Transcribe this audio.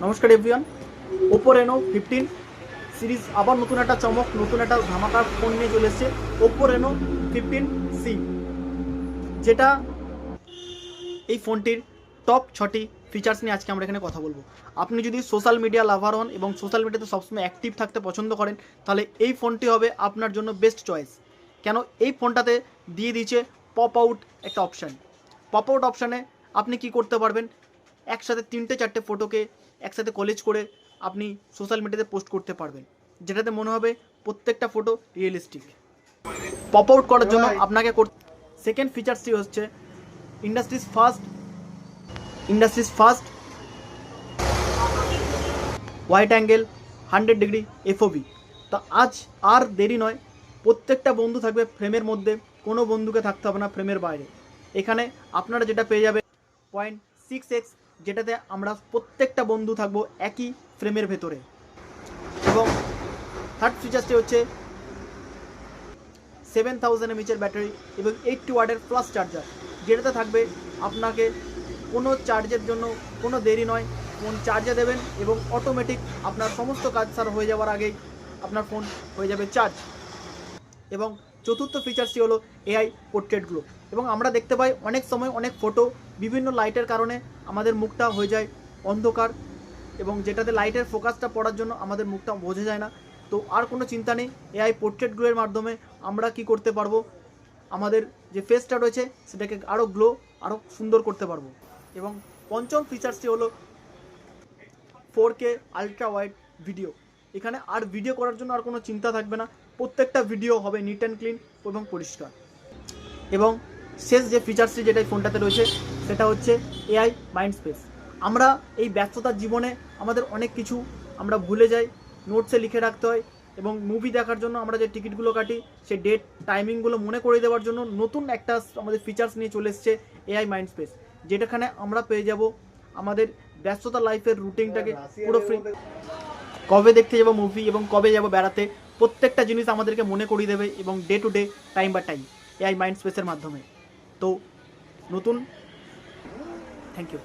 নমস্কার everyone. Oppo Reno 15 series আবার নতুন একটা চমক, নতুন একটা ধামাকার ফোন নিয়ে চলে এসেছে ওপো রেনো 15C, যেটা এই ফোনটির টপ 6টি ফিচার্স নিয়ে আজকে আমরা এখানে কথা বলবো। আপনি যদি সোশ্যাল মিডিয়া লাভার হন এবং সোশ্যাল মিডিয়াতে সবসময় অ্যাক্টিভ থাকতে পছন্দ করেন, তাহলে এই ফোনটি হবে আপনার জন্য বেস্ট চয়েস। কেন, এই ফোনটাতে দিয়ে দিয়েছে পপ আউট একটা অপশান। পপ আউট অপশানে আপনি কি করতে পারবেন, একসাথে 3-4টে ফটোকে একসাথে কলেজ করে আপনি সোশ্যাল মিডিয়াতে পোস্ট করতে পারবেন, যেটাতে মনে হবে প্রত্যেকটা ফটো রিয়েলিস্টিক। পপ আউট করার জন্য আপনাকে সেকেন্ড ফিচার্সটি হচ্ছে industries first white angle 100° FOV। তা আজ আর দেরি নয়, প্রত্যেকটা বন্ধু থাকবে ফ্রেমের মধ্যে, কোনো বন্ধুকে থাকতে হবে না ফ্রেমের বাইরে। এখানে আপনারা যেটা পেয়ে যাবে 0.6x, যেটাতে আমরা প্রত্যেকটা বন্ধু থাকবো একই ফ্রেমের ভেতরে। এবং থার্ড ফিচার্সটি হচ্ছে 7000 mAh ব্যাটারি এবং 80 ওয়াটের প্লাস চার্জার, যেটাতে থাকবে আপনাকে কোনো চার্জের জন্য কোনো দেরি নয়, ফোন চার্জে দেবেন এবং অটোমেটিক আপনার সমস্ত কাজ সারা হয়ে যাওয়ার আগেই আপনার ফোন হয়ে যাবে চার্জ। এবং চতুর্থ ফিচার্সটি হলো এআই পোর্ট্রেট গ্লো। এবং আমরা দেখতে পাই অনেক সময় অনেক ফটো বিভিন্ন লাইটের কারণে আমাদের মুখটা হয়ে যায় অন্ধকার, এবং যেটাতে লাইটের ফোকাসটা পড়ার জন্য আমাদের মুখটা বোঝা যায় না। তো আর কোনো চিন্তা নেই, এআই পোর্ট্রেট গ্লোয়ের মাধ্যমে আমরা কি করতে পারবো, আমাদের যে ফেসটা রয়েছে সেটাকে আরও গ্লো, আরও সুন্দর করতে পারবো। এবং পঞ্চম ফিচার্সটি হলো 4K আলট্রা ওয়াইড ভিডিও। এখানে আর ভিডিও করার জন্য আর কোনো চিন্তা থাকবে না, প্রত্যেকটা ভিডিও হবে নিট অ্যান্ড ক্লিন এবং পরিষ্কার। এবং শেষ যে ফিচার্সটি যেটা এই ফোনটাতে রয়েছে সেটা হচ্ছে এআই মাইন্ড স্পেস। আমরা এই ব্যস্ততার জীবনে আমাদের অনেক কিছু আমরা ভুলে যাই, নোটসে লিখে রাখতে হয়, এবং মুভি দেখার জন্য আমরা যে টিকিটগুলো কাটি সেই ডেট টাইমিংগুলো মনে করে দেওয়ার জন্য নতুন একটা আমাদের ফিচার্স নিয়ে চলে এসছে এআই মাইন্ড স্পেস, যেটাখানে আমরা পেয়ে যাব আমাদের ব্যস্ততা লাইফের রুটিনটাকে পুরো ফ্রি, কবে দেখতে যাবো মুভি এবং কবে যাব বেড়াতে, প্রত্যেকটা জিনিস আমাদেরকে মনে করিয়ে দেবে এবং day to day time by time AI mind স্পেসের মাধ্যমে। তো নতুন, থ্যাংক ইউ।